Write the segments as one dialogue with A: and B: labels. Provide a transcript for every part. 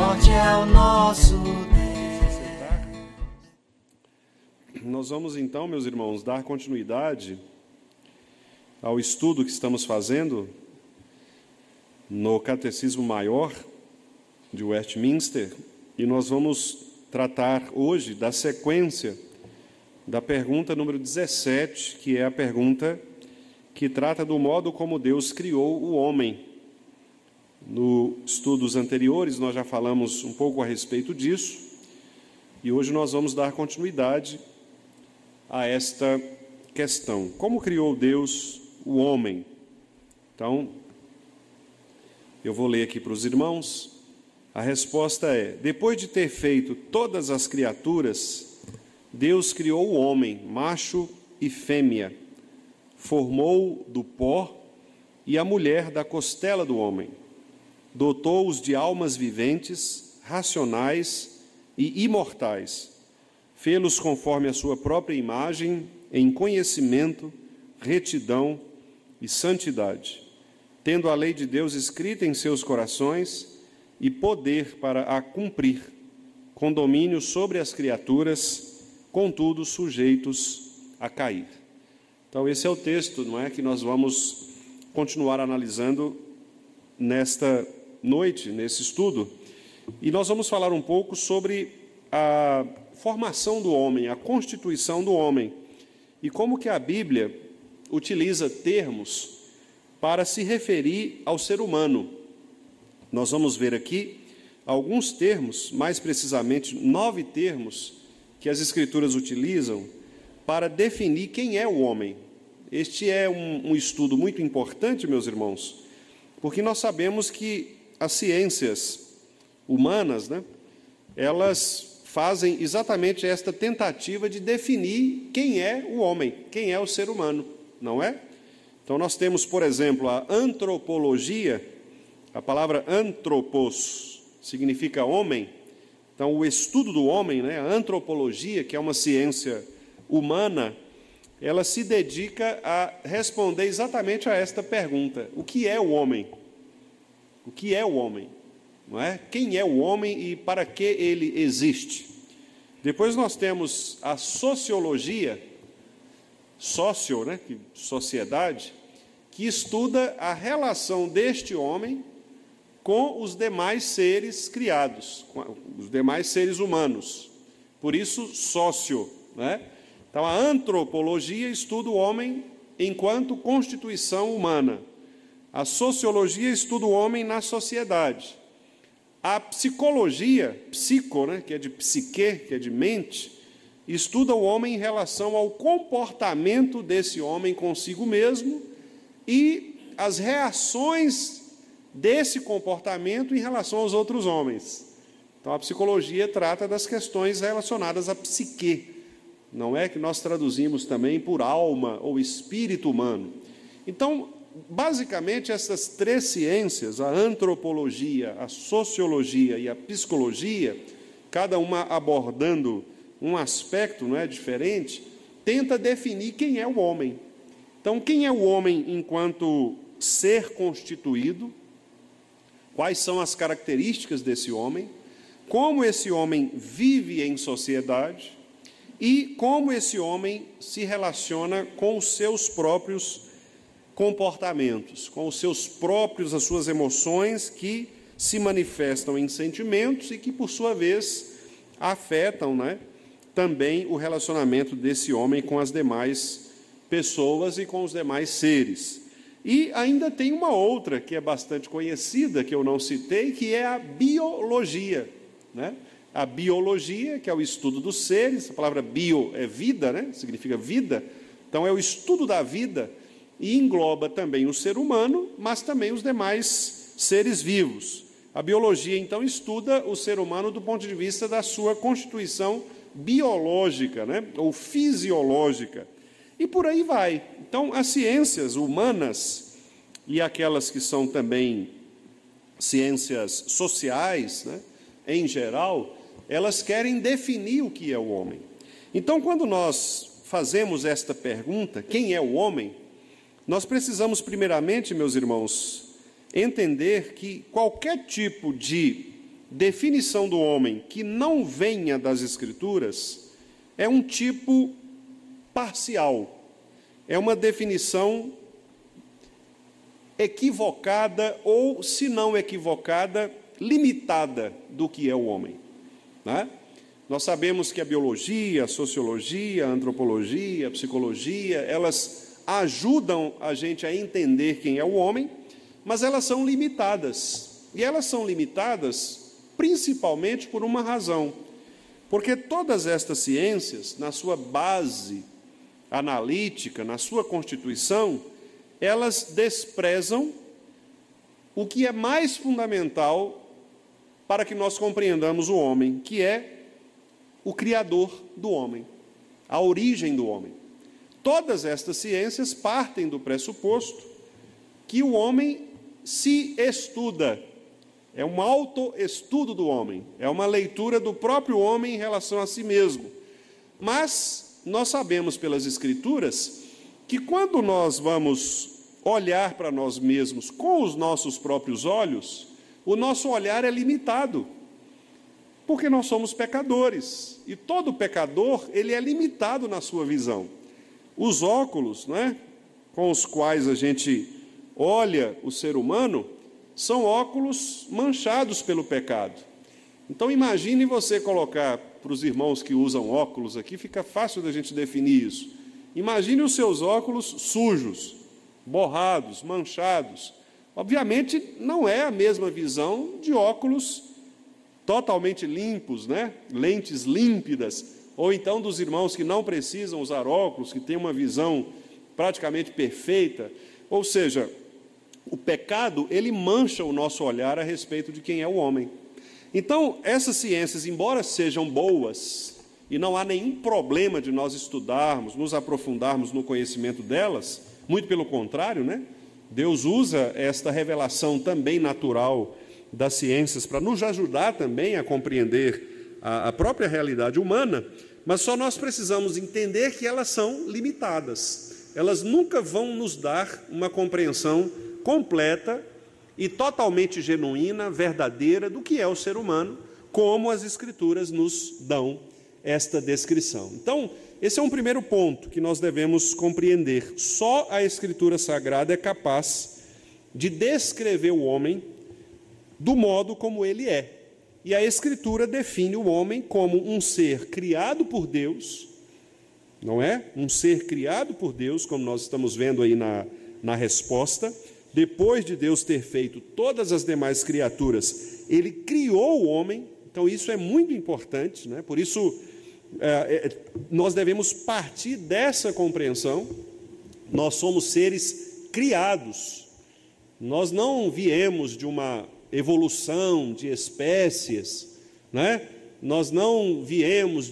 A: forte é o nosso Deus.
B: Nós vamos então, meus irmãos, dar continuidade ao estudo que estamos fazendo no Catecismo Maior de Westminster, e nós vamos tratar hoje da sequência da pergunta número 17, que é a pergunta que trata do modo como Deus criou o homem. Nos estudos anteriores nós já falamos um pouco a respeito disso, e hoje nós vamos dar continuidade a esta questão. Como criou Deus o homem? Então, eu vou ler aqui para os irmãos. A resposta é: depois de ter feito todas as criaturas, Deus criou o homem, macho e fêmea, formou do pó e a mulher da costela do homem, dotou-os de almas viventes, racionais e imortais, fê-los conforme a sua própria imagem, em conhecimento, retidão e santidade, tendo a lei de Deus escrita em seus corações e poder para a cumprir, com domínio sobre as criaturas, contudo sujeitos a cair. Então esse é o texto, não é, que nós vamos continuar analisando nesta noite, nesse estudo, e nós vamos falar um pouco sobre a formação do homem, a constituição do homem, e como que a Bíblia utiliza termos para se referir ao ser humano. Nós vamos ver aqui alguns termos, mais precisamente 9 termos, que as Escrituras utilizam para definir quem é o homem. Este é um estudo muito importante, meus irmãos, porque nós sabemos que as ciências humanas, né, elas fazem exatamente esta tentativa de definir quem é o homem, quem é o ser humano, não é? Então nós temos, por exemplo, a antropologia. A palavra antropos significa homem. Então o estudo do homem, né, a antropologia, que é uma ciência humana, ela se dedica a responder exatamente a esta pergunta: o que é o homem? O que é o homem? Não é? Quem é o homem e para que ele existe? Depois nós temos a sociologia, sócio, né, sociedade, que estuda a relação deste homem com os demais seres criados, com os demais seres humanos. Por isso, sócio, né? Então, a antropologia estuda o homem enquanto constituição humana. A sociologia estuda o homem na sociedade. A psicologia, psico, né, que é de psique, que é de mente, estuda o homem em relação ao comportamento desse homem consigo mesmo e as reações desse comportamento em relação aos outros homens. Então, a psicologia trata das questões relacionadas à psique, não é, que nós traduzimos também por alma ou espírito humano. Então, basicamente, essas 3 ciências, a antropologia, a sociologia e a psicologia, cada uma abordando um aspecto, não é, diferente, tenta definir quem é o homem. Então, quem é o homem enquanto ser constituído? Quais são as características desse homem? Como esse homem vive em sociedade? E como esse homem se relaciona com os seus próprios comportamentos, com os seus próprios, as suas emoções, que se manifestam em sentimentos e que, por sua vez, afetam, né, também o relacionamento desse homem com as demais pessoas e com os demais seres. E ainda tem uma outra que é bastante conhecida, que eu não citei, que é a biologia, né? A biologia, que é o estudo dos seres. A palavra bio é vida, né? Significa vida. Então, é o estudo da vida, e engloba também o ser humano, mas também os demais seres vivos. A biologia, então, estuda o ser humano do ponto de vista da sua constituição biológica, né, ou fisiológica. E por aí vai. Então, as ciências humanas e aquelas que são também ciências sociais, né, em geral, elas querem definir o que é o homem. Então, quando nós fazemos esta pergunta, quem é o homem, nós precisamos, primeiramente, meus irmãos, entender que qualquer tipo de definição do homem que não venha das Escrituras é um tipo parcial, é uma definição equivocada ou, se não equivocada, limitada do que é o homem, né? Nós sabemos que a biologia, a sociologia, a antropologia, a psicologia, elas ajudam a gente a entender quem é o homem, mas elas são limitadas. E elas são limitadas principalmente por uma razão. Porque todas estas ciências, na sua base analítica, na sua constituição, elas desprezam o que é mais fundamental para que nós compreendamos o homem, que é o Criador do homem, a origem do homem. Todas estas ciências partem do pressuposto que o homem se estuda, é um autoestudo do homem, é uma leitura do próprio homem em relação a si mesmo. Mas nós sabemos pelas Escrituras que quando nós vamos olhar para nós mesmos com os nossos próprios olhos, o nosso olhar é limitado, porque nós somos pecadores, e todo pecador, ele é limitado na sua visão. Os óculos, né, com os quais a gente olha o ser humano, são óculos manchados pelo pecado. Então imagine você colocar, para os irmãos que usam óculos aqui, fica fácil da gente definir isso. Imagine os seus óculos sujos, borrados, manchados. Obviamente não é a mesma visão de óculos totalmente limpos, né? Lentes límpidas, ou então dos irmãos que não precisam usar óculos, que têm uma visão praticamente perfeita. Ou seja, o pecado, ele mancha o nosso olhar a respeito de quem é o homem. Então, essas ciências, embora sejam boas, e não há nenhum problema de nós estudarmos, nos aprofundarmos no conhecimento delas, muito pelo contrário, né? Deus usa esta revelação também natural das ciências para nos ajudar também a compreender a própria realidade humana, mas só nós precisamos entender que elas são limitadas. Elas nunca vão nos dar uma compreensão completa e totalmente genuína, verdadeira, do que é o ser humano, como as Escrituras nos dão esta descrição. Então, esse é um primeiro ponto que nós devemos compreender. Só a Escritura Sagrada é capaz de descrever o homem do modo como ele é. E a Escritura define o homem como um ser criado por Deus, não é? Um ser criado por Deus, como nós estamos vendo aí na resposta. Depois de Deus ter feito todas as demais criaturas, Ele criou o homem. Então isso é muito importante, né? Por isso nós devemos partir dessa compreensão. Nós somos seres criados. Nós não viemos de uma evolução de espécies, né? Nós não viemos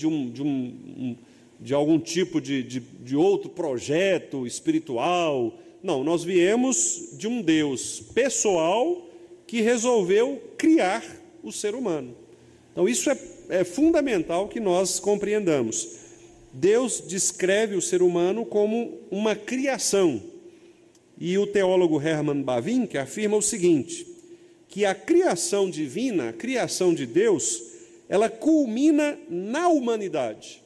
B: de algum tipo de outro projeto espiritual. Não, nós viemos de um Deus pessoal que resolveu criar o ser humano. Então isso é fundamental que nós compreendamos. Deus descreve o ser humano como uma criação. E o teólogo Hermann Bavinck afirma o seguinte, que a criação divina, a criação de Deus, ela culmina na humanidade,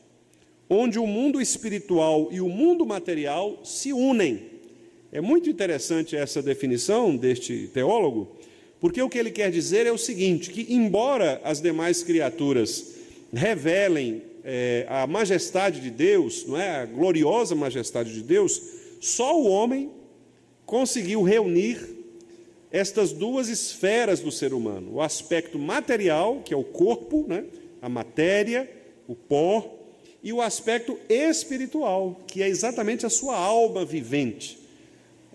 B: onde o mundo espiritual e o mundo material se unem. É muito interessante essa definição deste teólogo, porque o que ele quer dizer é o seguinte, que embora as demais criaturas revelem a majestade de Deus, não é? A gloriosa majestade de Deus, só o homem conseguiu reunir estas duas esferas do ser humano, o aspecto material, que é o corpo, né? A matéria, o pó, e o aspecto espiritual, que é exatamente a sua alma vivente,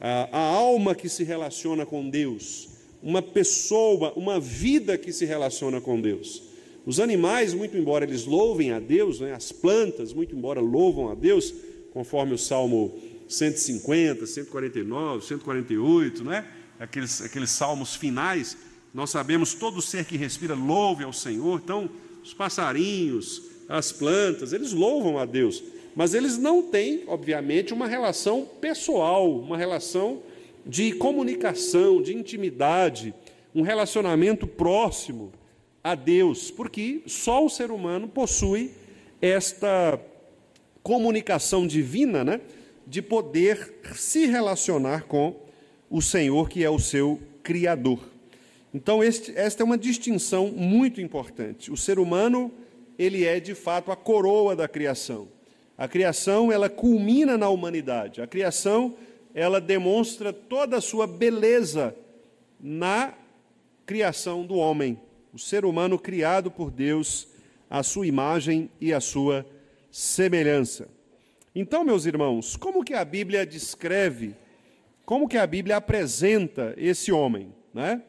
B: a alma que se relaciona com Deus, uma pessoa, uma vida que se relaciona com Deus. Os animais, muito embora eles louvem a Deus, né? As plantas, muito embora louvam a Deus, conforme o Salmo 150, 149, 148, né? Aqueles salmos finais, nós sabemos, todo ser que respira louve ao Senhor. Então, os passarinhos, as plantas, eles louvam a Deus, mas eles não têm, obviamente, uma relação pessoal, uma relação de comunicação, de intimidade, um relacionamento próximo a Deus, porque só o ser humano possui esta comunicação divina, né, de poder se relacionar com o Senhor, que é o seu Criador. Então, esta é uma distinção muito importante. O ser humano, ele é, de fato, a coroa da criação. A criação, ela culmina na humanidade. A criação, ela demonstra toda a sua beleza na criação do homem. O ser humano criado por Deus, à sua imagem e à sua semelhança. Então, meus irmãos, como que a Bíblia descreve, como que a Bíblia apresenta esse homem, né?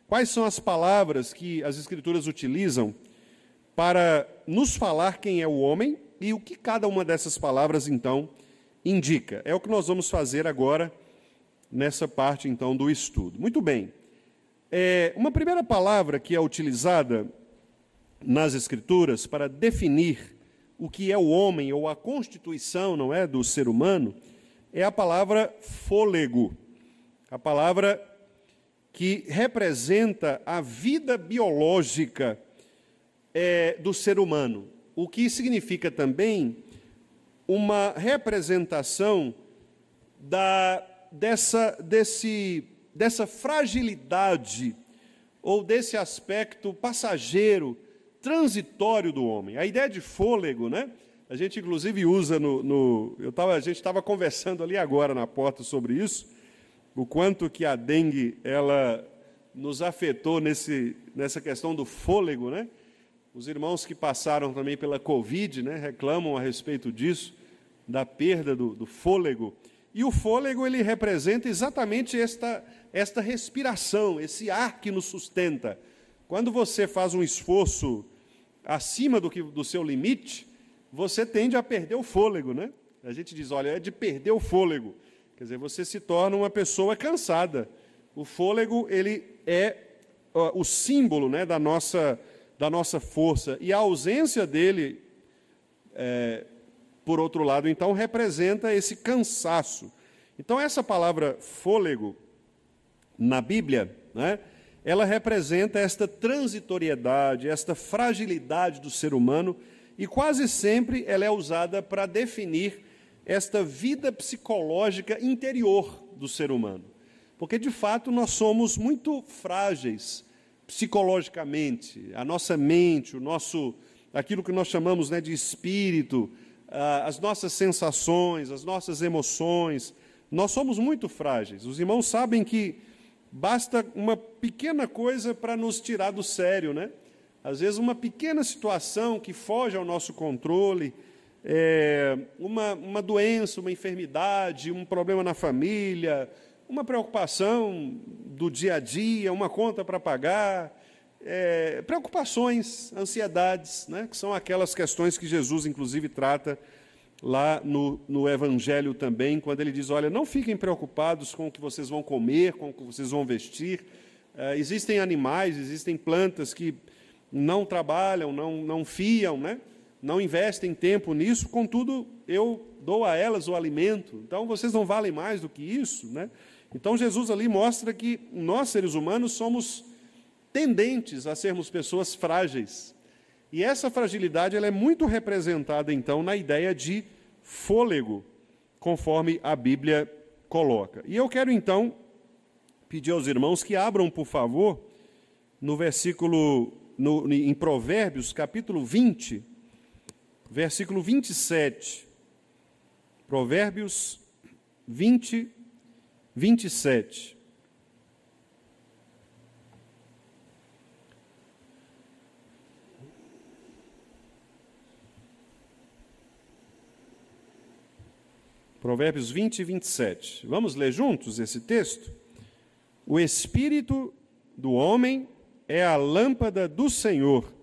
B: Quais são as palavras que as Escrituras utilizam para nos falar quem é o homem e o que cada uma dessas palavras, então, indica? É o que nós vamos fazer agora, nessa parte, então, do estudo. Muito bem. Uma primeira palavra que é utilizada nas Escrituras para definir o que é o homem, ou a constituição, não é, do ser humano, é a palavra fôlego. A palavra que representa a vida biológica do ser humano, o que significa também uma representação dessa fragilidade ou desse aspecto passageiro, transitório do homem. A ideia de fôlego, né? A gente inclusive usa a gente estava conversando ali agora na porta sobre isso, o quanto que a dengue ela nos afetou nessa questão do fôlego, né? Os irmãos que passaram também pela Covid, né, reclamam a respeito disso, da perda do fôlego. E o fôlego, ele representa exatamente esta respiração, esse ar que nos sustenta. Quando você faz um esforço acima do seu limite, você tende a perder o fôlego, né? A gente diz, olha, é de perder o fôlego. Quer dizer, você se torna uma pessoa cansada. O fôlego, ele é o símbolo, né, da nossa força. E a ausência dele, por outro lado, então, representa esse cansaço. Então, essa palavra fôlego, na Bíblia, né, ela representa esta transitoriedade, esta fragilidade do ser humano, e quase sempre ela é usada para definir esta vida psicológica interior do ser humano. Porque, de fato, nós somos muito frágeis psicologicamente. A nossa mente, aquilo que nós chamamos, né, de espírito, as nossas sensações, as nossas emoções, nós somos muito frágeis. Os irmãos sabem que basta uma pequena coisa para nos tirar do sério, né? Às vezes, uma pequena situação que foge ao nosso controle, uma doença, uma enfermidade, um problema na família, uma preocupação do dia a dia, uma conta para pagar, preocupações, ansiedades, né, que são aquelas questões que Jesus, inclusive, trata lá no Evangelho também, quando ele diz, olha, não fiquem preocupados com o que vocês vão comer, com o que vocês vão vestir. Existem animais, existem plantas que não trabalham, não fiam, né? Não investem tempo nisso, contudo, eu dou a elas o alimento. Então, vocês não valem mais do que isso, né? Então, Jesus ali mostra que nós, seres humanos, somos tendentes a sermos pessoas frágeis. E essa fragilidade ela é muito representada, então, na ideia de fôlego, conforme a Bíblia coloca. E eu quero, então, pedir aos irmãos que abram, por favor, no versículo, em Provérbios, capítulo 20, versículo 27. Provérbios 20, 27. Provérbios 20 e 27. Vamos ler juntos esse texto? O espírito do homem é a lâmpada do Senhor,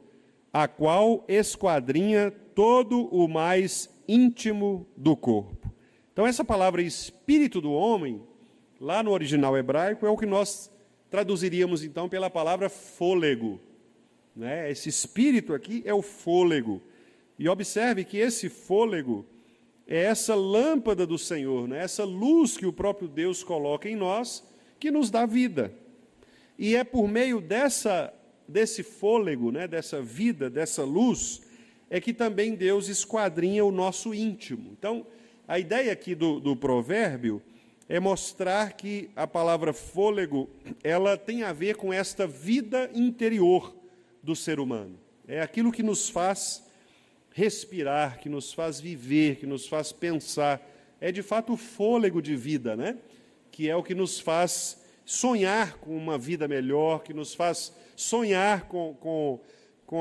B: a qual esquadrinha todo o mais íntimo do corpo. Então, essa palavra espírito do homem, lá no original hebraico, é o que nós traduziríamos, então, pela palavra fôlego, né? Esse espírito aqui é o fôlego. E observe que esse fôlego é essa lâmpada do Senhor, né? Essa luz que o próprio Deus coloca em nós, que nos dá vida. E é por meio dessa desse fôlego, né, dessa vida, dessa luz, é que também Deus esquadrinha o nosso íntimo. Então, a ideia aqui do provérbio é mostrar que a palavra fôlego, ela tem a ver com esta vida interior do ser humano. É aquilo que nos faz respirar, que nos faz viver, que nos faz pensar. É, de fato, o fôlego de vida, né? Que é o que nos faz sonhar com uma vida melhor, que nos faz sonhar com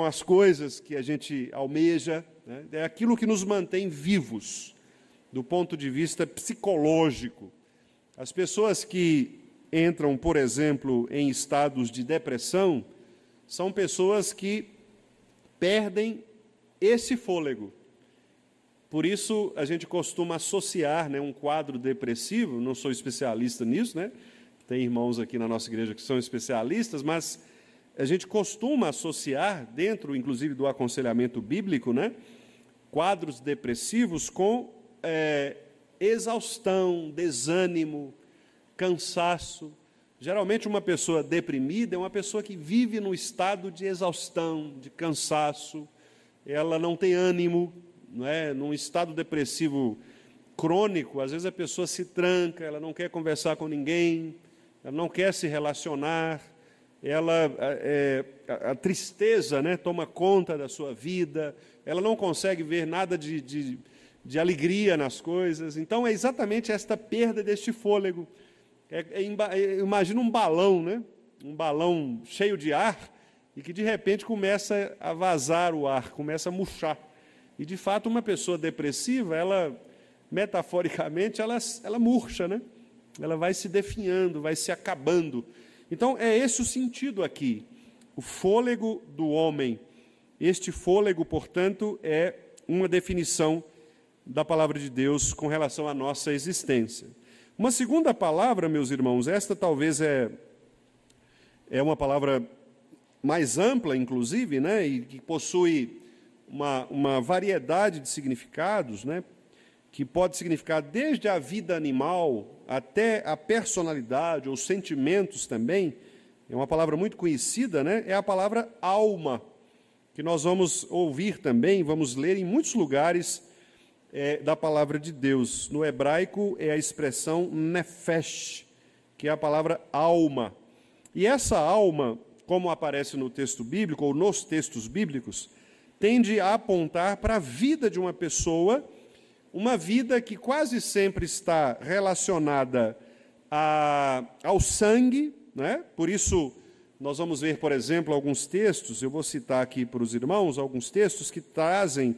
B: as coisas que a gente almeja, né? É aquilo que nos mantém vivos, do ponto de vista psicológico. As pessoas que entram, por exemplo, em estados de depressão, são pessoas que perdem esse fôlego. Por isso, a gente costuma associar, né, um quadro depressivo, não sou especialista nisso, né? Tem irmãos aqui na nossa igreja que são especialistas, mas a gente costuma associar, dentro, inclusive, do aconselhamento bíblico, né, quadros depressivos com exaustão, desânimo, cansaço. Geralmente, uma pessoa deprimida é uma pessoa que vive num estado de exaustão, de cansaço, ela não tem ânimo, não é? Num estado depressivo crônico, às vezes a pessoa se tranca, ela não quer conversar com ninguém, ela não quer se relacionar, a tristeza, né, toma conta da sua vida, ela não consegue ver nada de alegria nas coisas. Então, é exatamente esta perda deste fôlego. Imagina um balão, né? Um balão cheio de ar e que, de repente, começa a vazar o ar, começa a murchar. E, de fato, uma pessoa depressiva, ela, metaforicamente, ela murcha, né? Ela vai se definhando, vai se acabando. Então, é esse o sentido aqui. O fôlego do homem. Este fôlego, portanto, é uma definição da palavra de Deus com relação à nossa existência. Uma segunda palavra, meus irmãos, esta talvez é uma palavra mais ampla, inclusive, né, e que possui uma variedade de significados, né, que pode significar desde a vida animal até a personalidade ou sentimentos também. É uma palavra muito conhecida, né, é a palavra alma, que nós vamos ouvir também, vamos ler em muitos lugares da palavra de Deus. No hebraico é a expressão nefesh, que é a palavra alma. E essa alma, como aparece no texto bíblico, ou nos textos bíblicos, tende a apontar para a vida de uma pessoa, uma vida que quase sempre está relacionada ao sangue, né? Por isso, nós vamos ver, por exemplo, alguns textos, eu vou citar aqui para os irmãos, alguns textos que trazem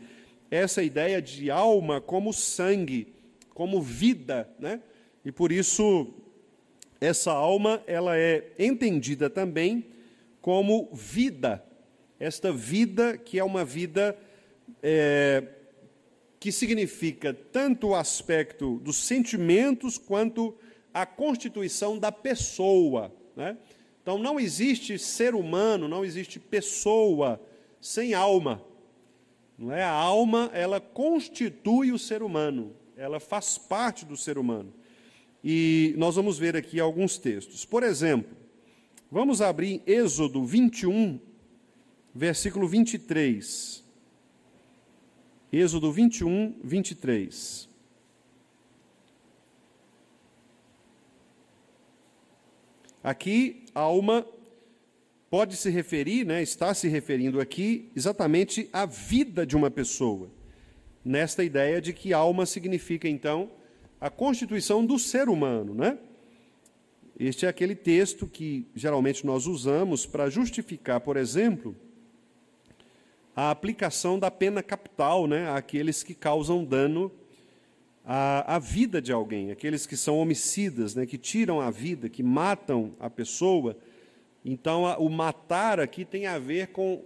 B: essa ideia de alma como sangue, como vida, né? E por isso, essa alma, ela é entendida também como vida. Esta vida que é uma vida que significa tanto o aspecto dos sentimentos quanto a constituição da pessoa, né? Então, não existe ser humano, não existe pessoa sem alma. Não é? A alma, ela constitui o ser humano, ela faz parte do ser humano. E nós vamos ver aqui alguns textos. Por exemplo, vamos abrir Êxodo 21, versículo 23. Êxodo 21, 23. Aqui, a alma pode se referir, né, está se referindo aqui exatamente à vida de uma pessoa, nesta ideia de que alma significa, então, a constituição do ser humano, né? Este é aquele texto que geralmente nós usamos para justificar, por exemplo, a aplicação da pena capital, né, àqueles que causam dano à vida de alguém, aqueles que são homicidas, né, que tiram a vida, que matam a pessoa. Então, o matar aqui tem a ver com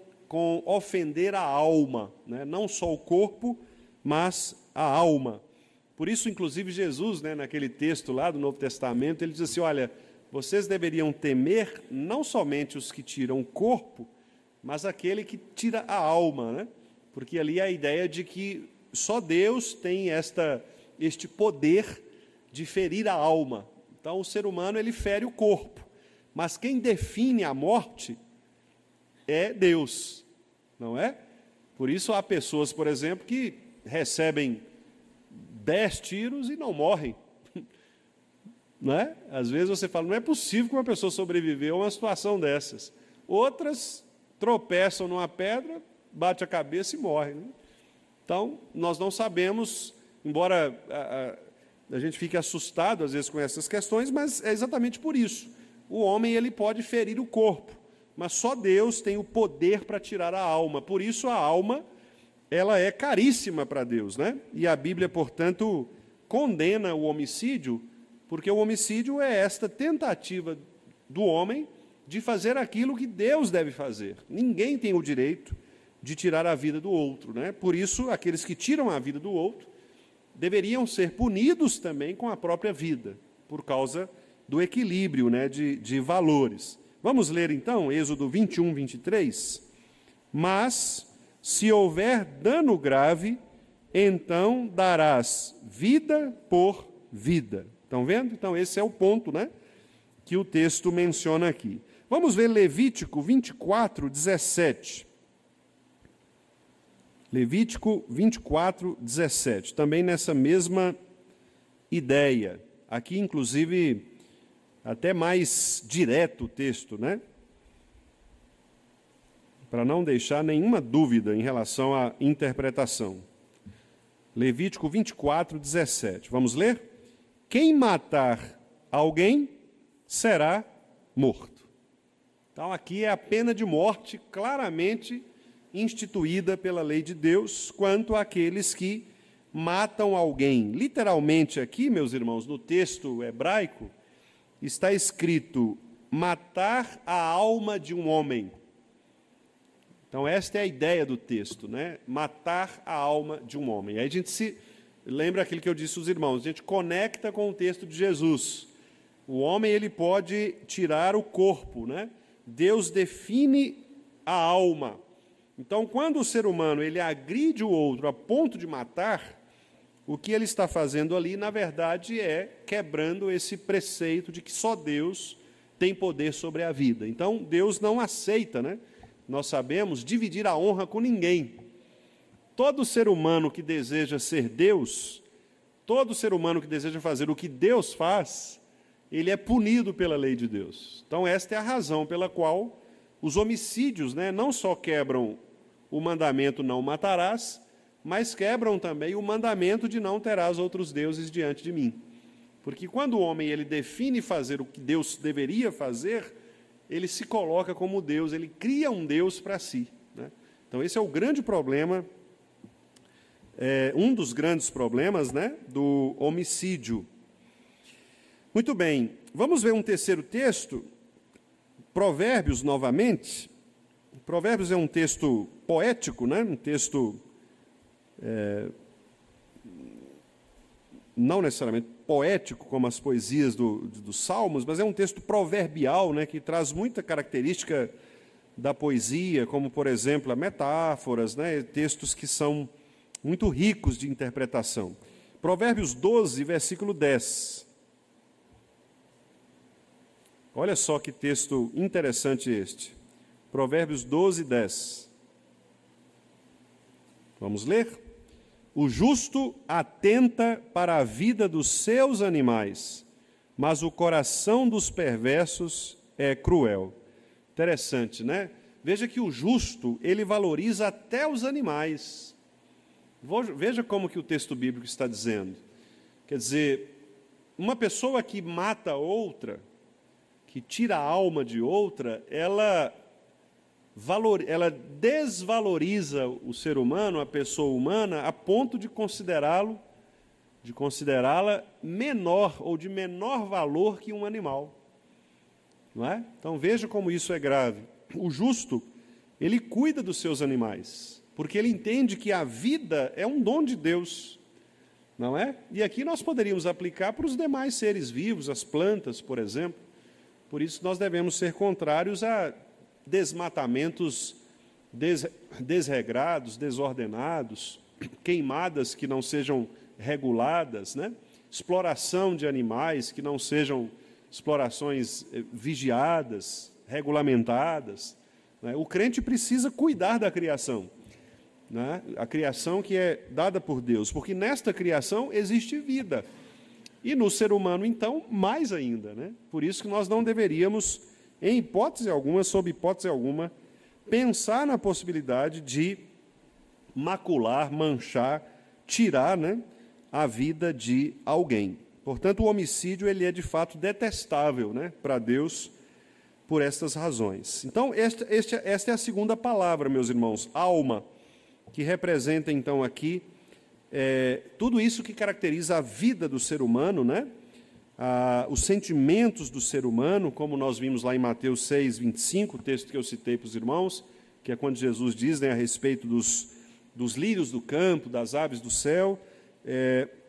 B: ofender a alma, né? Não só o corpo, mas a alma. Por isso, inclusive, Jesus, né, naquele texto lá do Novo Testamento, ele diz assim, olha, vocês deveriam temer não somente os que tiram o corpo, mas aquele que tira a alma, né? Porque ali é a ideia de que só Deus tem este poder de ferir a alma. Então, o ser humano, ele fere o corpo. Mas quem define a morte é Deus, não é? Por isso há pessoas, por exemplo, que recebem 10 tiros e não morrem. Não é? Às vezes você fala, não é possível que uma pessoa sobreviveu a uma situação dessas. Outras tropeçam numa pedra, bate a cabeça e morre. Né? Então, nós não sabemos, embora a gente fique assustado às vezes com essas questões, mas é exatamente por isso. O homem ele pode ferir o corpo, mas só Deus tem o poder para tirar a alma. Por isso a alma ela é caríssima para Deus, né? E a Bíblia, portanto, condena o homicídio, porque o homicídio é esta tentativa do homem de fazer aquilo que Deus deve fazer. Ninguém tem o direito de tirar a vida do outro, né? Por isso, aqueles que tiram a vida do outro deveriam ser punidos também com a própria vida, por causa do equilíbrio, né, de valores. Vamos ler então Êxodo 21, 23. Mas, se houver dano grave, então darás vida por vida. Estão vendo? Então, esse é o ponto, né, que o texto menciona aqui. Vamos ver Levítico 24, 17. Levítico 24, 17. Também nessa mesma ideia. Aqui, inclusive, até mais direto o texto, né? Para não deixar nenhuma dúvida em relação à interpretação. Levítico 24, 17. Vamos ler? Quem matar alguém será morto. Então, aqui é a pena de morte claramente instituída pela lei de Deus quanto àqueles que matam alguém. Literalmente aqui, meus irmãos, no texto hebraico, está escrito matar a alma de um homem. Então, esta é a ideia do texto, né? Matar a alma de um homem. Aí a gente se lembra aquilo que eu disse aos irmãos, a gente conecta com o texto de Jesus. O homem, ele pode tirar o corpo, né? Deus define a alma. Então, quando o ser humano ele agride o outro a ponto de matar, o que ele está fazendo ali, na verdade, é quebrando esse preceito de que só Deus tem poder sobre a vida. Então, Deus não aceita, né? Nós sabemos, dividir a honra com ninguém. Todo ser humano que deseja ser Deus, todo ser humano que deseja fazer o que Deus faz, ele é punido pela lei de Deus. Então, esta é a razão pela qual os homicídios, né, não só quebram o mandamento não matarás, mas quebram também o mandamento de não terás outros deuses diante de mim. Porque quando o homem ele define fazer o que Deus deveria fazer, ele se coloca como Deus, ele cria um Deus para si. Né? Então, esse é o grande problema, um dos grandes problemas, né, do homicídio. Muito bem, vamos ver um terceiro texto, Provérbios novamente. Provérbios é um texto poético, né? Um texto não necessariamente poético, como as poesias dos Salmos, mas é um texto proverbial, né? Que traz muita característica da poesia, como, por exemplo, metáforas, né? Textos que são muito ricos de interpretação. Provérbios 12, versículo 10. Olha só que texto interessante este. Provérbios 12, 10. Vamos ler? O justo atenta para a vida dos seus animais, mas o coração dos perversos é cruel. Interessante, né? Veja que o justo, ele valoriza até os animais. Veja como que o texto bíblico está dizendo. Quer dizer, uma pessoa que mata outra, que tira a alma de outra, ela desvaloriza o ser humano, a pessoa humana, a ponto de considerá-la menor ou de menor valor que um animal. Não é? Então veja como isso é grave. O justo, ele cuida dos seus animais, porque ele entende que a vida é um dom de Deus, não é? E aqui nós poderíamos aplicar para os demais seres vivos, as plantas, por exemplo. Por isso nós devemos ser contrários a desmatamentos desregrados, desordenados, queimadas que não sejam reguladas, né? Exploração de animais que não sejam explorações vigiadas, regulamentadas. né? O crente precisa cuidar da criação, né? A criação que é dada por Deus, porque nesta criação existe vida. E no ser humano, então, mais ainda, né? Por isso que nós não deveríamos, em hipótese alguma, sob hipótese alguma, pensar na possibilidade de macular, manchar, tirar, né, a vida de alguém. Portanto, o homicídio ele é de fato detestável, né, para Deus por estas razões. Então, esta é a segunda palavra, meus irmãos, alma, que representa então aqui tudo isso que caracteriza a vida do ser humano, né? Os sentimentos do ser humano, como nós vimos lá em Mateus 6, 25, o texto que eu citei para os irmãos, que é quando Jesus diz, né, a respeito dos lírios do campo, das aves do céu.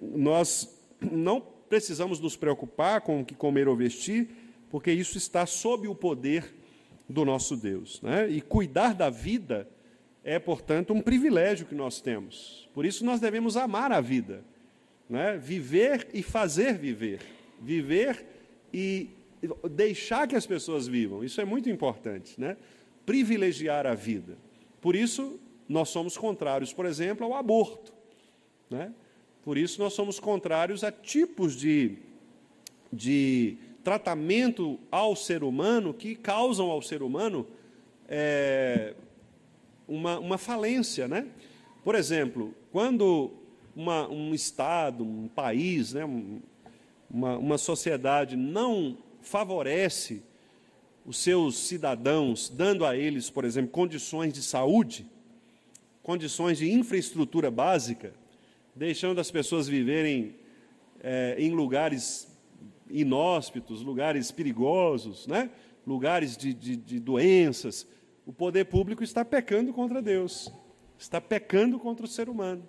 B: Nós não precisamos nos preocupar com o que comer ou vestir, porque isso está sob o poder do nosso Deus, né? E cuidar da vida é, portanto, um privilégio que nós temos. Por isso nós devemos amar a vida, né? Viver e fazer viver. Viver e deixar que as pessoas vivam. Isso é muito importante, né? Privilegiar a vida. Por isso, nós somos contrários, por exemplo, ao aborto, né? Por isso, nós somos contrários a tipos de tratamento ao ser humano que causam ao ser humano uma falência, né? Por exemplo, quando um Estado, um país, né, uma sociedade não favorece os seus cidadãos, dando a eles, por exemplo, condições de saúde, condições de infraestrutura básica, deixando as pessoas viverem em lugares inóspitos, lugares perigosos, né? Lugares de doenças, o poder público está pecando contra Deus, está pecando contra o ser humano,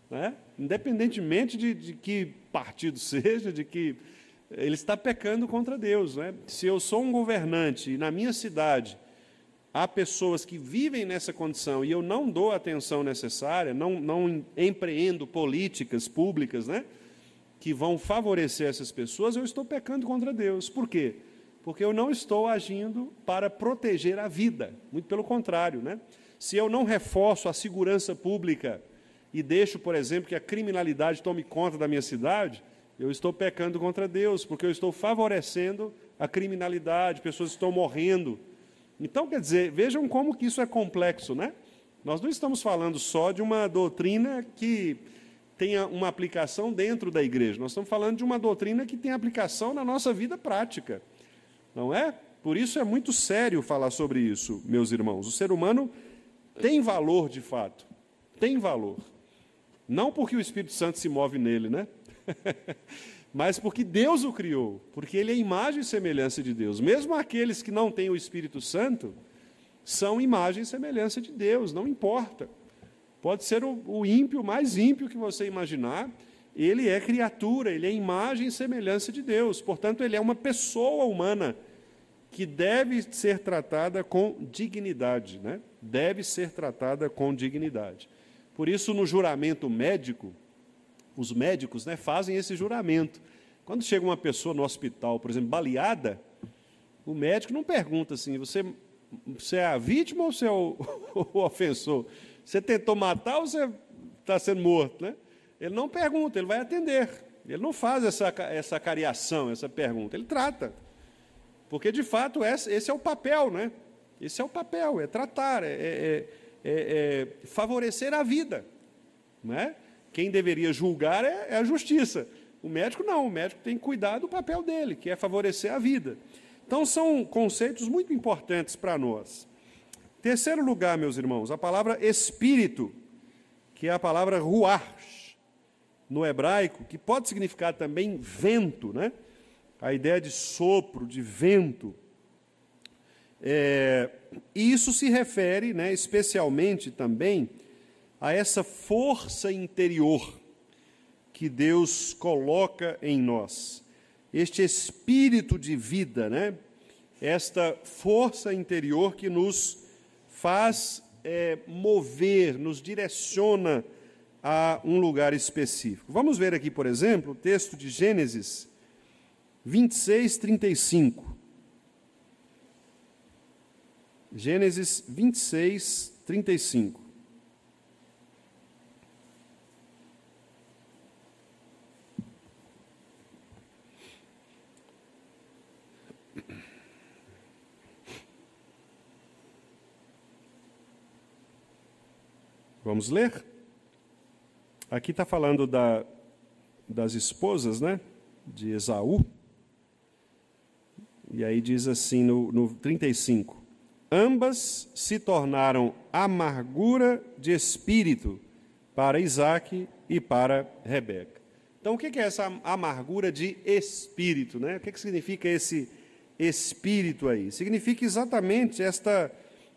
B: né? Independentemente de que partido seja, de que ele está pecando contra Deus, né? Se eu sou um governante e na minha cidade há pessoas que vivem nessa condição e eu não dou a atenção necessária, não empreendo políticas públicas, né, que vão favorecer essas pessoas, eu estou pecando contra Deus. Por quê? Porque eu não estou agindo para proteger a vida, muito pelo contrário, né? Se eu não reforço a segurança pública e deixo, por exemplo, que a criminalidade tome conta da minha cidade, eu estou pecando contra Deus, porque eu estou favorecendo a criminalidade, pessoas estão morrendo. Então, quer dizer, vejam como que isso é complexo, né? Nós não estamos falando só de uma doutrina que tenha uma aplicação dentro da igreja, nós estamos falando de uma doutrina que tem aplicação na nossa vida prática, não é? Por isso é muito sério falar sobre isso, meus irmãos. O ser humano tem valor, de fato, tem valor. Não porque o Espírito Santo se move nele, né? Mas porque Deus o criou, porque ele é imagem e semelhança de Deus. Mesmo aqueles que não têm o Espírito Santo são imagem e semelhança de Deus, não importa. Pode ser o ímpio, mais ímpio que você imaginar, ele é criatura, ele é imagem e semelhança de Deus. Portanto, ele é uma pessoa humana que deve ser tratada com dignidade, né? Deve ser tratada com dignidade. Por isso, no juramento médico, os médicos, né, fazem esse juramento. Quando chega uma pessoa no hospital, por exemplo, baleada, o médico não pergunta assim, você é a vítima ou você é o ofensor? Você tentou matar ou você está sendo morto, né? Ele não pergunta, ele vai atender. Ele não faz essa cariação, essa pergunta, ele trata. Porque, de fato, esse é o papel, né? Esse é o papel, é tratar, favorecer a vida, não é? Quem deveria julgar é a justiça. O médico não, o médico tem que cuidar do papel dele, que é favorecer a vida. Então, são conceitos muito importantes para nós. Terceiro lugar, meus irmãos, a palavra espírito, que é a palavra ruach, no hebraico, que pode significar também vento, né? A ideia de sopro, de vento. E isso se refere, né, especialmente também a essa força interior que Deus coloca em nós. Este espírito de vida, né? Esta força interior que nos faz mover, nos direciona a um lugar específico. Vamos ver aqui, por exemplo, o texto de Gênesis 26, 35. Gênesis 26, 35. Vamos ler? Aqui está falando das esposas, né, de Esaú. E aí diz assim no 35. Ambas se tornaram amargura de espírito para Isaque e para Rebeca. Então, o que é essa amargura de espírito, né? O que significa esse espírito aí? Significa exatamente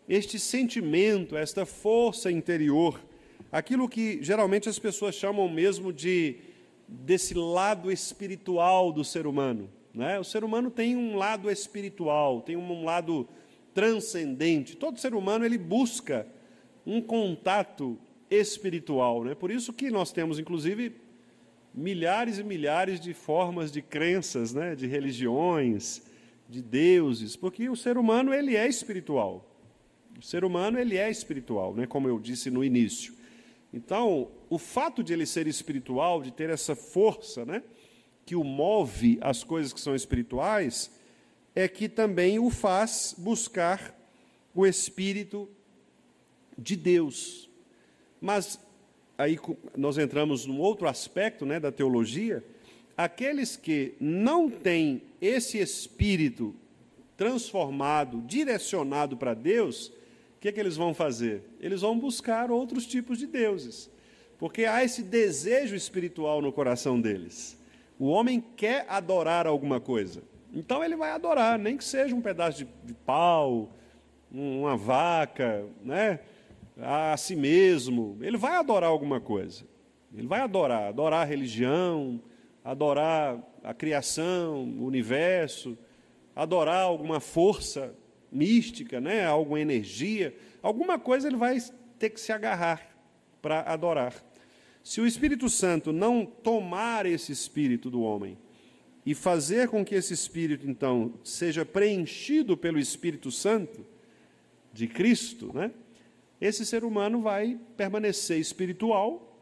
B: este sentimento, esta força interior, aquilo que geralmente as pessoas chamam mesmo desse lado espiritual do ser humano, né? O ser humano tem um lado espiritual, tem um lado transcendente. Todo ser humano ele busca um contato espiritual, né? Por isso que nós temos, inclusive, milhares e milhares de formas de crenças, né? De religiões, de deuses, porque o ser humano ele é espiritual. O ser humano ele é espiritual, né? Como eu disse no início. Então, o fato de ele ser espiritual, de ter essa força, né, que o move às coisas que são espirituais, é que também o faz buscar o Espírito de Deus. Mas aí nós entramos num outro aspecto, né, da teologia. Aqueles que não têm esse Espírito transformado, direcionado para Deus, o que eles vão fazer? Eles vão buscar outros tipos de deuses, porque há esse desejo espiritual no coração deles. O homem quer adorar alguma coisa, então ele vai adorar, nem que seja um pedaço de pau, uma vaca, né? A si mesmo. Ele vai adorar alguma coisa. Ele vai adorar a religião, adorar a criação, o universo, adorar alguma força mística, né? Alguma energia, alguma coisa ele vai ter que se agarrar para adorar. Se o Espírito Santo não tomar esse espírito do homem e fazer com que esse espírito, então, seja preenchido pelo Espírito Santo de Cristo, né? Esse ser humano vai permanecer espiritual,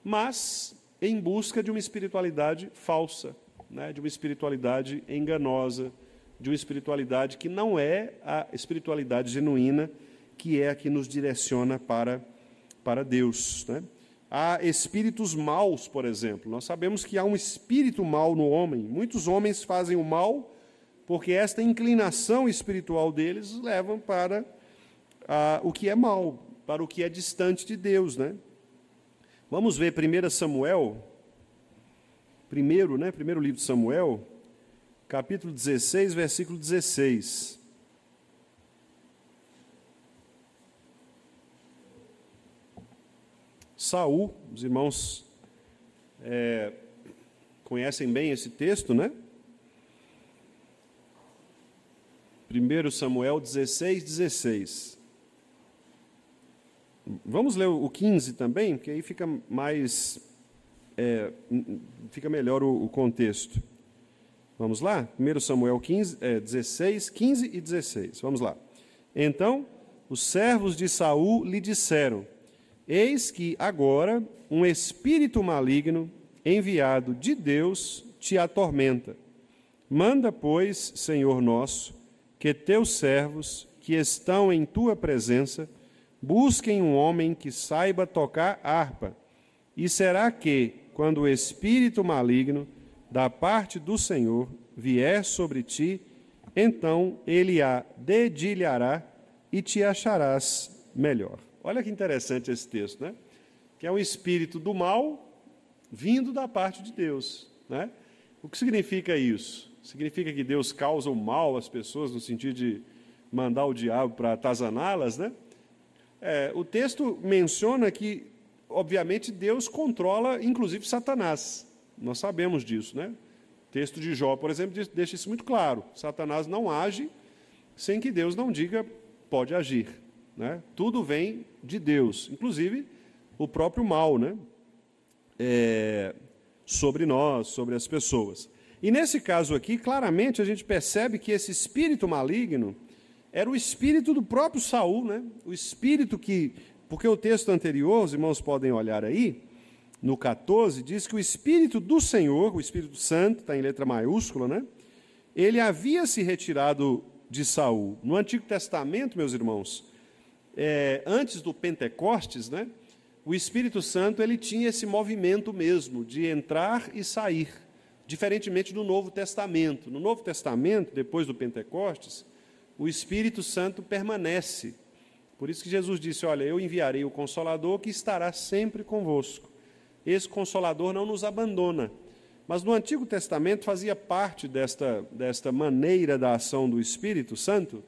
B: mas em busca de uma espiritualidade falsa, né? De uma espiritualidade enganosa, de uma espiritualidade que não é a espiritualidade genuína, que é a que nos direciona para Deus, né? Há espíritos maus, por exemplo. Nós sabemos que há um espírito mau no homem. Muitos homens fazem o mal porque esta inclinação espiritual deles leva para o que é mal, para o que é distante de Deus, né? Vamos ver 1 Samuel, primeiro livro de Samuel, capítulo 16, versículo 16. Saul, os irmãos conhecem bem esse texto, né? 1 Samuel 16, 16. Vamos ler o 15 também, porque aí fica fica melhor o contexto. Vamos lá? 1 Samuel 16, 15 e 16. Vamos lá. Então, os servos de Saul lhe disseram: eis que agora um espírito maligno, enviado de Deus, te atormenta. Manda, pois, Senhor nosso, que teus servos, que estão em tua presença, busquem um homem que saiba tocar harpa. E será que, quando o espírito maligno, da parte do Senhor, vier sobre ti, então ele a dedilhará e te acharás melhor. Olha que interessante esse texto, né? Que é um espírito do mal vindo da parte de Deus, né? O que significa isso? Significa que Deus causa o mal às pessoas no sentido de mandar o diabo para atazaná-las, né? O texto menciona que, obviamente, Deus controla, inclusive, Satanás. Nós sabemos disso, né? O texto de Jó, por exemplo, deixa isso muito claro. Satanás não age sem que Deus não diga pode agir, né? Tudo vem de Deus, inclusive o próprio mal, né? Sobre nós, sobre as pessoas. E nesse caso aqui, claramente a gente percebe que esse espírito maligno era o espírito do próprio Saul, né? O espírito que... Porque o texto anterior, os irmãos podem olhar aí, no 14, diz que o Espírito do Senhor, o Espírito Santo, está em letra maiúscula, né? Ele havia se retirado de Saul. No Antigo Testamento, meus irmãos, antes do Pentecostes, né? O Espírito Santo ele tinha esse movimento mesmo de entrar e sair, diferentemente do Novo Testamento. No Novo Testamento, depois do Pentecostes, o Espírito Santo permanece. Por isso que Jesus disse, olha, eu enviarei o Consolador que estará sempre convosco. Esse Consolador não nos abandona. Mas no Antigo Testamento fazia parte desta maneira da ação do Espírito Santo,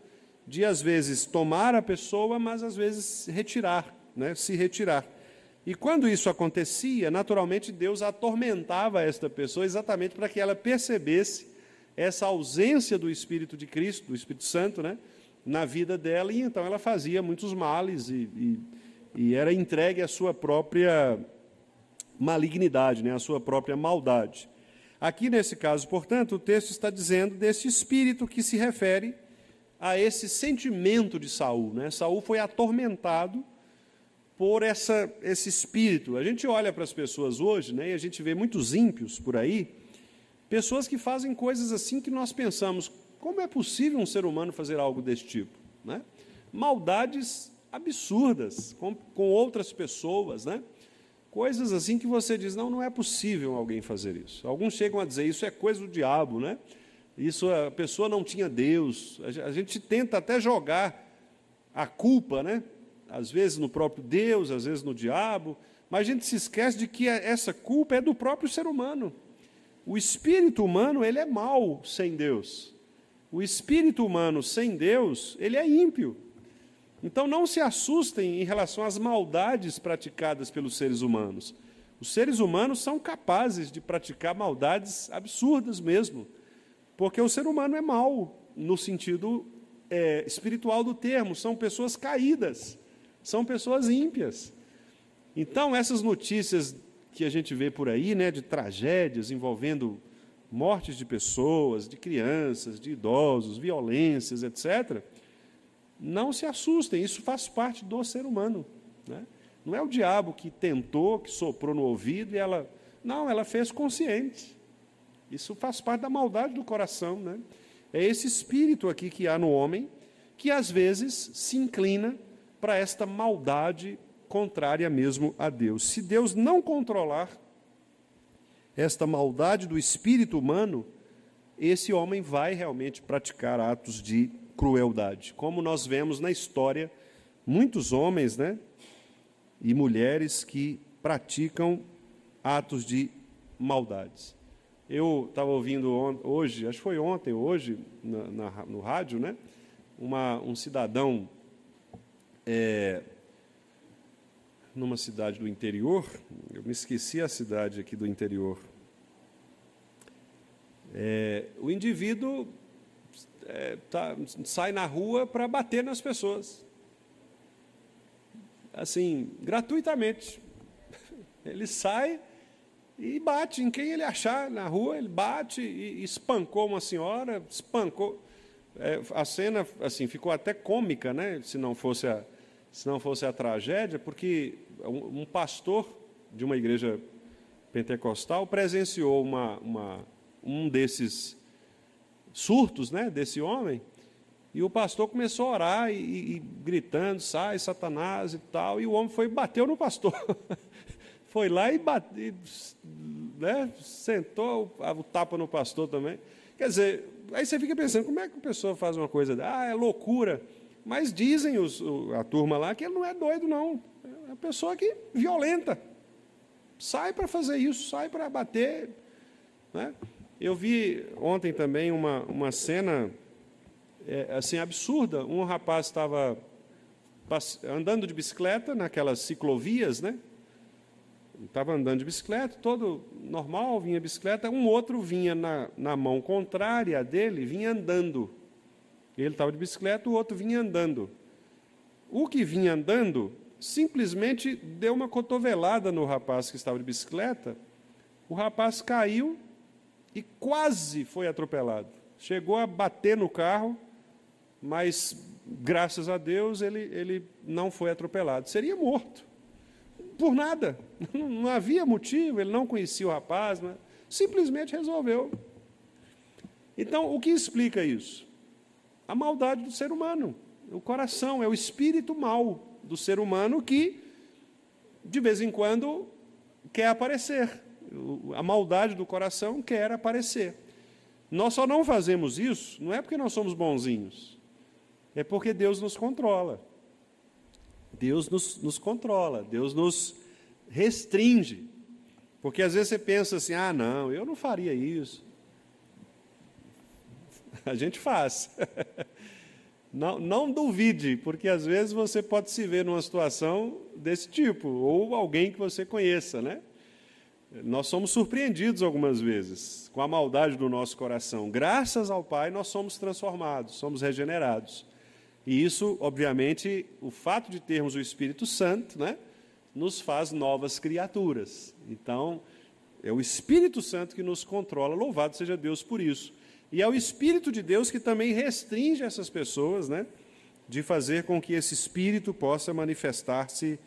B: de às vezes tomar a pessoa, mas às vezes retirar, né? Se retirar. E quando isso acontecia, naturalmente Deus atormentava esta pessoa exatamente para que ela percebesse essa ausência do Espírito de Cristo, do Espírito Santo, né? Na vida dela, e então ela fazia muitos males e era entregue à sua própria malignidade, né, à sua própria maldade. Aqui, nesse caso, portanto, o texto está dizendo desse espírito que se refere a esse sentimento de Saul, né? Saul foi atormentado por esse espírito. A gente olha para as pessoas hoje, né, e a gente vê muitos ímpios por aí, pessoas que fazem coisas assim que nós pensamos, como é possível um ser humano fazer algo desse tipo, né? Maldades absurdas com outras pessoas, né? Coisas assim que você diz, não é possível alguém fazer isso. Alguns chegam a dizer, isso é coisa do diabo, né? Isso, a pessoa não tinha Deus. A gente tenta até jogar a culpa, né? Às vezes no próprio Deus, às vezes no diabo, mas a gente se esquece de que essa culpa é do próprio ser humano. O espírito humano, ele é mau sem Deus. O espírito humano sem Deus, ele é ímpio. Então, não se assustem em relação às maldades praticadas pelos seres humanos. Os seres humanos são capazes de praticar maldades absurdas mesmo, porque o ser humano é mau, no sentido espiritual do termo, são pessoas caídas, são pessoas ímpias. Então, essas notícias que a gente vê por aí, né, de tragédias envolvendo mortes de pessoas, de crianças, de idosos, violências, etc., não se assustem, isso faz parte do ser humano, né? Não é o diabo que tentou, que soprou no ouvido e ela fez consciente. Isso faz parte da maldade do coração, né? É esse espírito aqui que há no homem, que às vezes se inclina para esta maldade contrária mesmo a Deus. Se Deus não controlar esta maldade do espírito humano, esse homem vai realmente praticar atos de crueldade, como nós vemos na história, muitos homens, né, e mulheres que praticam atos de maldades. Eu estava ouvindo hoje, acho que foi ontem ou hoje, no rádio, né, um cidadão numa cidade do interior, eu me esqueci a cidade aqui do interior, o indivíduo sai na rua para bater nas pessoas, assim, gratuitamente. Ele sai e bate em quem ele achar na rua, ele bate e espancou uma senhora, espancou. A cena assim ficou até cômica, né? Se não fosse a tragédia, porque um pastor de uma igreja pentecostal presenciou um desses surtos, né, desse homem, e o pastor começou a orar e gritando, sai Satanás e tal, e o homem foi e bateu no pastor. Foi lá e bateu, né, sentou o tapa no pastor também. Quer dizer, aí você fica pensando, como é que a pessoa faz uma coisa? É loucura. Mas dizem a turma lá que ele não é doido, não. É uma pessoa que violenta. Sai para fazer isso, sai para bater, né? Eu vi ontem também uma cena assim absurda. Um rapaz estava andando de bicicleta naquelas ciclovias, né? Estava andando de bicicleta, todo normal, vinha bicicleta. Um outro vinha na mão contrária dele, vinha andando. Ele estava de bicicleta, o outro vinha andando. O que vinha andando simplesmente deu uma cotovelada no rapaz que estava de bicicleta. O rapaz caiu e quase foi atropelado. Chegou a bater no carro mas, graças a Deus, ele não foi atropelado. Seria morto, por nada. Não havia motivo, ele não conhecia o rapaz, mas simplesmente resolveu. Então, o que explica isso? A maldade do ser humano. O coração é o espírito mau do ser humano que, de vez em quando, quer aparecer. A maldade do coração quer aparecer. Nós só não fazemos isso, não é porque nós somos bonzinhos, é porque Deus nos controla. Deus nos controla, Deus nos restringe. Porque às vezes você pensa assim, não, eu não faria isso. A gente faz. Não duvide, porque às vezes você pode se ver numa situação desse tipo, ou alguém que você conheça, né? Nós somos surpreendidos algumas vezes com a maldade do nosso coração. Graças ao Pai, nós somos transformados, somos regenerados. E isso, obviamente, o fato de termos o Espírito Santo, né, nos faz novas criaturas. Então, é o Espírito Santo que nos controla, louvado seja Deus por isso. E é o Espírito de Deus que também restringe essas pessoas, né, de fazer com que esse Espírito possa manifestar-se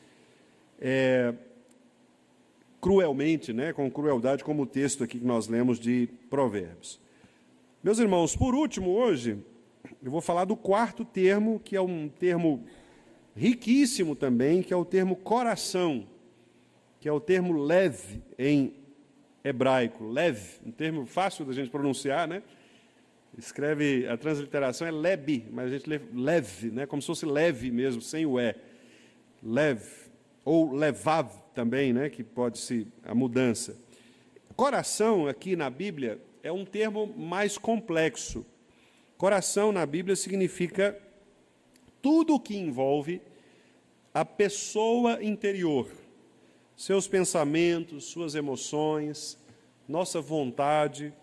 B: cruelmente, né, com crueldade, como o texto aqui que nós lemos de Provérbios. Meus irmãos, por último, hoje, eu vou falar do quarto termo, que é um termo riquíssimo também, que é o termo coração, que é o termo lev em hebraico. Lev, um termo fácil da gente pronunciar, né? Escreve, a transliteração é lebi, mas a gente lê lev, né? Como se fosse leve mesmo, sem o e. Lev, ou levav também, né? Que pode ser a mudança. Coração, aqui na Bíblia, é um termo mais complexo. Coração, na Bíblia, significa tudo o que envolve a pessoa interior, seus pensamentos, suas emoções, nossa vontade,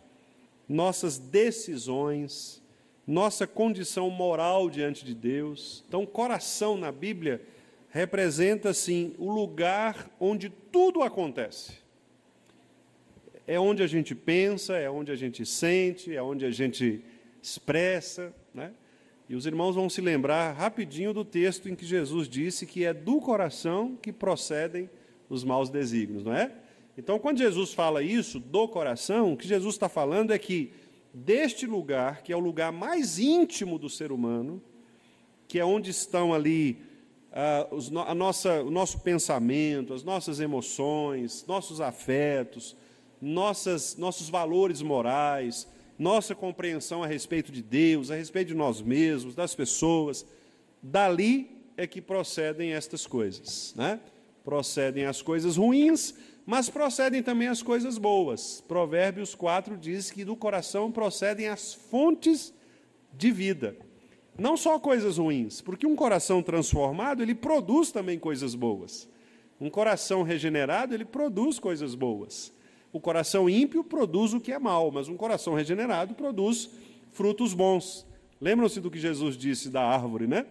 B: nossas decisões, nossa condição moral diante de Deus. Então, coração na Bíblia representa, assim, o lugar onde tudo acontece. É onde a gente pensa, é onde a gente sente, é onde a gente expressa, né? E os irmãos vão se lembrar rapidinho do texto em que Jesus disse que é do coração que procedem os maus desígnios, não é? Então, quando Jesus fala isso, do coração, o que Jesus está falando é que deste lugar, que é o lugar mais íntimo do ser humano, que é onde estão ali o nosso pensamento, as nossas emoções, nossos afetos, nossos valores morais, nossa compreensão a respeito de Deus, a respeito de nós mesmos, das pessoas, dali é que procedem estas coisas, né? Procedem as coisas ruins, mas procedem também as coisas boas. Provérbios 4 diz que do coração procedem as fontes de vida. Não só coisas ruins, porque um coração transformado, ele produz também coisas boas. Um coração regenerado, ele produz coisas boas. O coração ímpio produz o que é mal, mas um coração regenerado produz frutos bons. Lembram-se do que Jesus disse da árvore, né?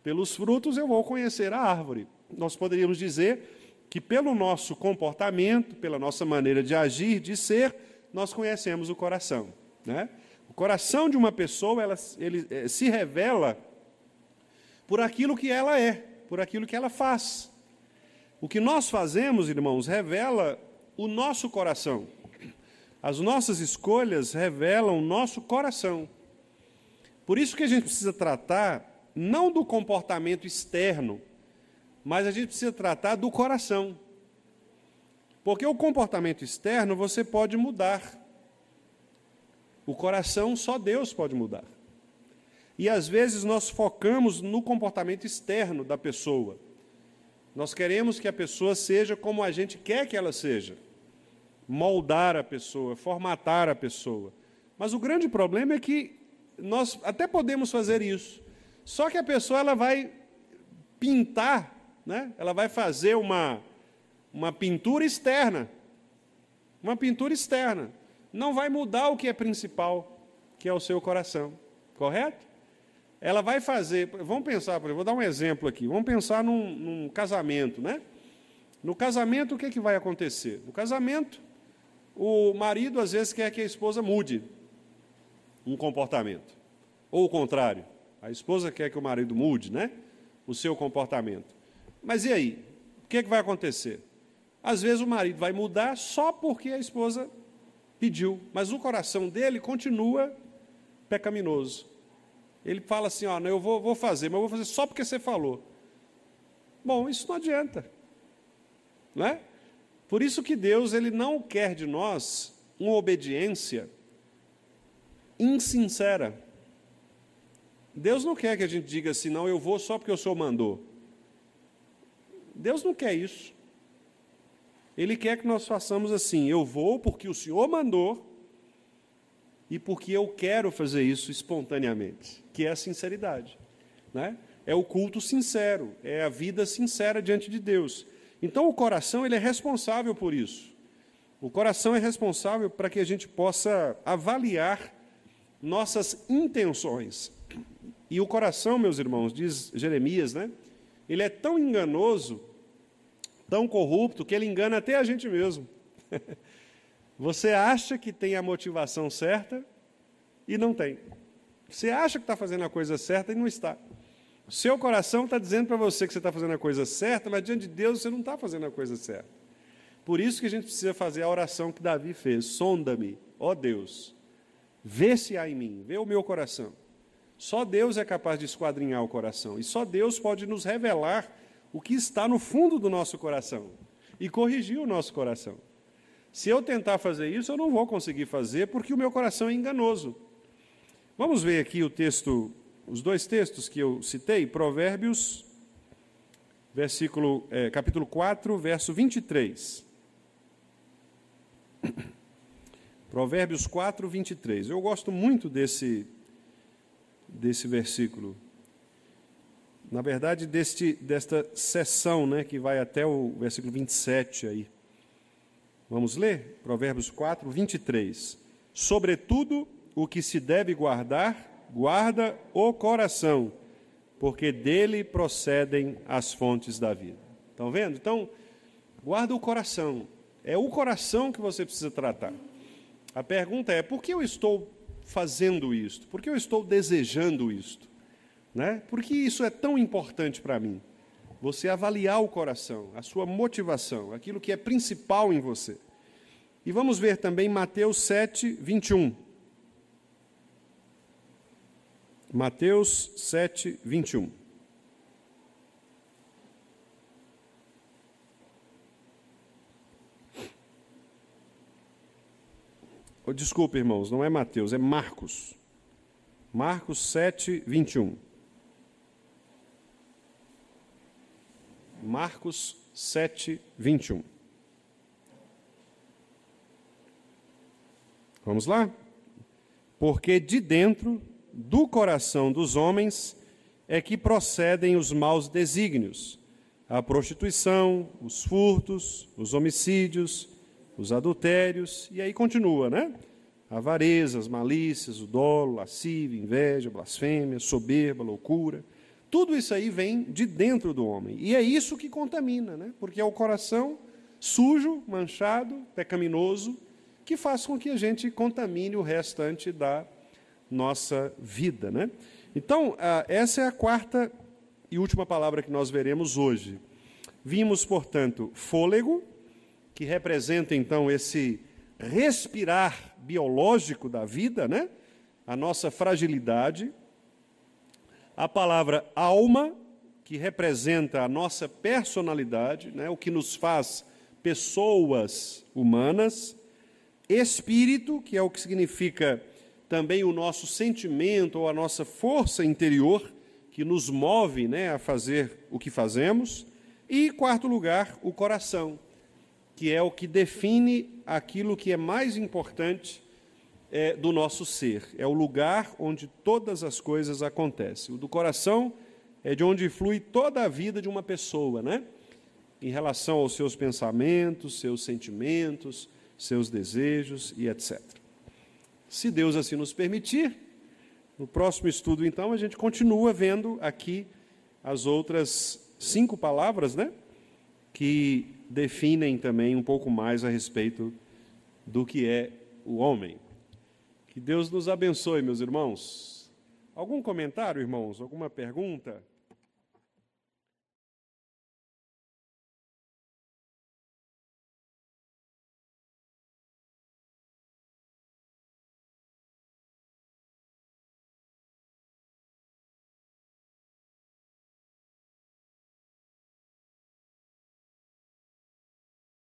B: Pelos frutos eu vou conhecer a árvore. Nós poderíamos dizer que pelo nosso comportamento, pela nossa maneira de agir, de ser, nós conhecemos o coração, né? O coração de uma pessoa, ele se revela por aquilo que ela é, por aquilo que ela faz. O que nós fazemos, irmãos, revela o nosso coração. As nossas escolhas revelam o nosso coração. Por isso que a gente precisa tratar não do comportamento externo, mas a gente precisa tratar do coração. Porque o comportamento externo você pode mudar. O coração só Deus pode mudar. E às vezes nós focamos no comportamento externo da pessoa. Nós queremos que a pessoa seja como a gente quer que ela seja. Moldar a pessoa, formatar a pessoa. Mas o grande problema é que nós até podemos fazer isso. Só que a pessoa ela vai pintar, né? Ela vai fazer uma pintura externa. Uma pintura externa. Não vai mudar o que é principal, que é o seu coração. Correto? Ela vai fazer, vamos pensar, por exemplo, vou dar um exemplo aqui. Vamos pensar num casamento, né? No casamento, o que é que vai acontecer? No casamento, o marido, às vezes, quer que a esposa mude um comportamento. Ou o contrário, A esposa quer que o marido mude, né? O seu comportamento. Mas e aí? O que vai acontecer? Às vezes o marido vai mudar só porque a esposa pediu, mas o coração dele continua pecaminoso. Ele fala assim, ó, eu vou fazer, mas eu vou fazer só porque você falou. Bom, isso não adianta. Não é? Por isso que Deus ele não quer de nós uma obediência insincera. Deus não quer que a gente diga assim, não, eu vou só porque o Senhor mandou. Deus não quer isso. Ele quer que nós façamos assim, eu vou porque o Senhor mandou e porque eu quero fazer isso espontaneamente, que é a sinceridade, né? É o culto sincero, é a vida sincera diante de Deus. Então o coração ele é responsável por isso. O coração é responsável para que a gente possa avaliar nossas intenções. E o coração, meus irmãos, diz Jeremias, né? Ele é tão enganoso, tão corrupto, que ele engana até a gente mesmo. Você acha que tem a motivação certa e não tem. Você acha que está fazendo a coisa certa e não está. O seu coração está dizendo para você que você está fazendo a coisa certa, mas diante de Deus você não está fazendo a coisa certa. Por isso que a gente precisa fazer a oração que Davi fez. Sonda-me, ó Deus, vê se há em mim, vê o meu coração. Só Deus é capaz de esquadrinhar o coração. E só Deus pode nos revelar o que está no fundo do nosso coração e corrigir o nosso coração. Se eu tentar fazer isso, eu não vou conseguir fazer, porque o meu coração é enganoso. Vamos ver aqui o texto, os dois textos que eu citei, Provérbios, capítulo 4, verso 23. Provérbios 4, 23. Eu gosto muito desse versículo. Na verdade, desta seção, né, que vai até o versículo 27 aí. Vamos ler? Provérbios 4, 23. Sobretudo o que se deve guardar, guarda o coração, porque dele procedem as fontes da vida. Estão vendo? Então, guarda o coração. É o coração que você precisa tratar. A pergunta é, por que eu estou fazendo isto? Por que eu estou desejando isto? Né? Por que isso é tão importante para mim? Você avaliar o coração, a sua motivação, aquilo que é principal em você. E vamos ver também Mateus 7, 21. Mateus 7, 21. Desculpa, irmãos, não é Mateus, é Marcos. Marcos 7, 21. Marcos 7, 21. Vamos lá? Porque de dentro do coração dos homens é que procedem os maus desígnios, a prostituição, os furtos, os homicídios, os adultérios, e aí continua, né? Avarezas, malícias, o dolo, lascívia, inveja, blasfêmia, soberba, loucura. Tudo isso aí vem de dentro do homem. E é isso que contamina, né? Porque é o coração sujo, manchado, pecaminoso, que faz com que a gente contamine o restante da nossa vida, né? Então, essa é a quarta e última palavra que nós veremos hoje. Vimos, portanto, fôlego, que representa, então, esse respirar biológico da vida, né? A nossa fragilidade. A palavra alma, que representa a nossa personalidade, né? O que nos faz pessoas humanas. Espírito, que é o que significa também o nosso sentimento ou a nossa força interior, que nos move, né, a fazer o que fazemos. E, quarto lugar, o coração, que é o que define aquilo que é mais importante do nosso ser. É o lugar onde todas as coisas acontecem. O do coração é de onde flui toda a vida de uma pessoa, né? Em relação aos seus pensamentos, seus sentimentos, seus desejos e etc. Se Deus assim nos permitir, no próximo estudo, então, a gente continua vendo aqui as outras 5 palavras, né? Que definem também um pouco mais a respeito do que é o homem. Que Deus nos abençoe, meus irmãos. Algum comentário, irmãos? Alguma pergunta?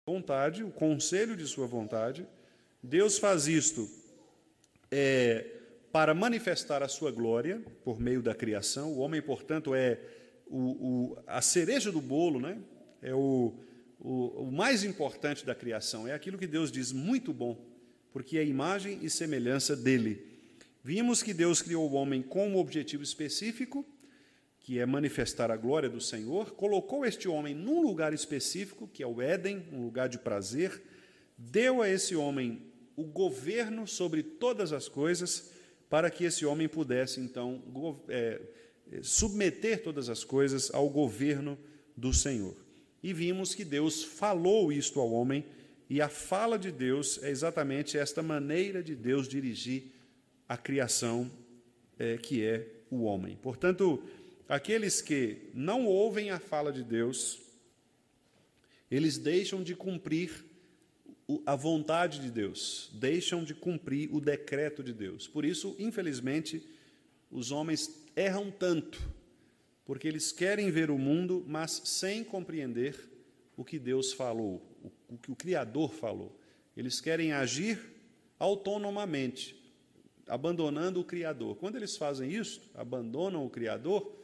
B: Vontade, o conselho de sua vontade. Deus faz isto para manifestar a sua glória por meio da criação. O homem, portanto, é a cereja do bolo, né? É o mais importante da criação. É aquilo que Deus diz, muito bom, porque é a imagem e semelhança dele. Vimos que Deus criou o homem com um objetivo específico, que é manifestar a glória do Senhor, colocou este homem num lugar específico, que é o Éden, um lugar de prazer, deu a esse homem o governo sobre todas as coisas, para que esse homem pudesse, então, submeter todas as coisas ao governo do Senhor. E vimos que Deus falou isto ao homem, e a fala de Deus é exatamente esta maneira de Deus dirigir a criação, que é o homem. Portanto, aqueles que não ouvem a fala de Deus, eles deixam de cumprir a vontade de Deus, deixam de cumprir o decreto de Deus. Por isso, infelizmente, os homens erram tanto, porque eles querem ver o mundo, mas sem compreender o que Deus falou, o que o Criador falou. Eles querem agir autonomamente, abandonando o Criador. Quando eles fazem isso, abandonam o Criador,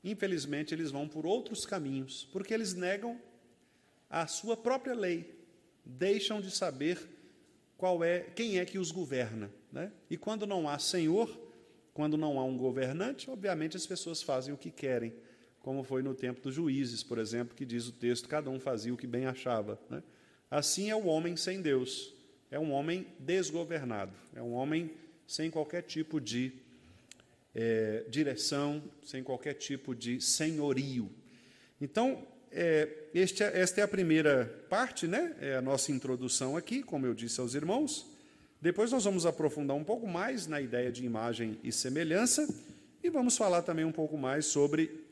B: infelizmente, eles vão por outros caminhos, porque eles negam a sua própria lei, deixam de saber quem é que os governa, né? E quando não há Senhor, quando não há um governante, obviamente as pessoas fazem o que querem, como foi no tempo dos juízes, por exemplo, que diz o texto, cada um fazia o que bem achava, né? Assim é o homem sem Deus, é um homem desgovernado, é um homem sem qualquer tipo de direção, sem qualquer tipo de senhorio. Então, esta é a primeira parte, né? É a nossa introdução aqui, como eu disse aos irmãos. Depois nós vamos aprofundar um pouco mais na ideia de imagem e semelhança e vamos falar também um pouco mais sobre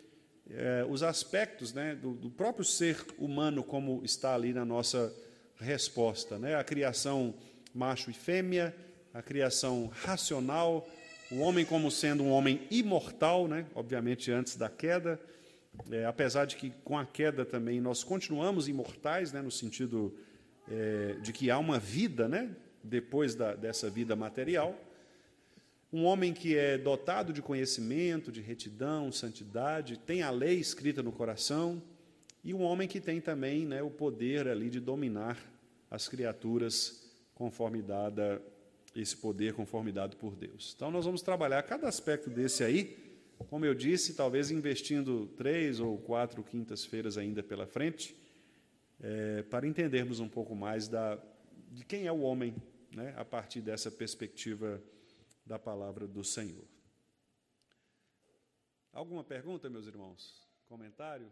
B: os aspectos, né, do próprio ser humano, como está ali na nossa resposta, né? A criação macho e fêmea, a criação racional, o homem como sendo um homem imortal, né? Obviamente antes da queda, apesar de que com a queda também nós continuamos imortais, né? No sentido de que há uma vida, né? Depois dessa vida material. Um homem que é dotado de conhecimento, de retidão, santidade, tem a lei escrita no coração, e um homem que tem também, né, o poder ali de dominar as criaturas conforme esse poder conforme dado por Deus. Então, nós vamos trabalhar cada aspecto desse aí, como eu disse, talvez investindo 3 ou 4 quintas-feiras ainda pela frente, para entendermos um pouco mais de quem é o homem, né, a partir dessa perspectiva da palavra do Senhor. Alguma pergunta, meus irmãos? Comentário?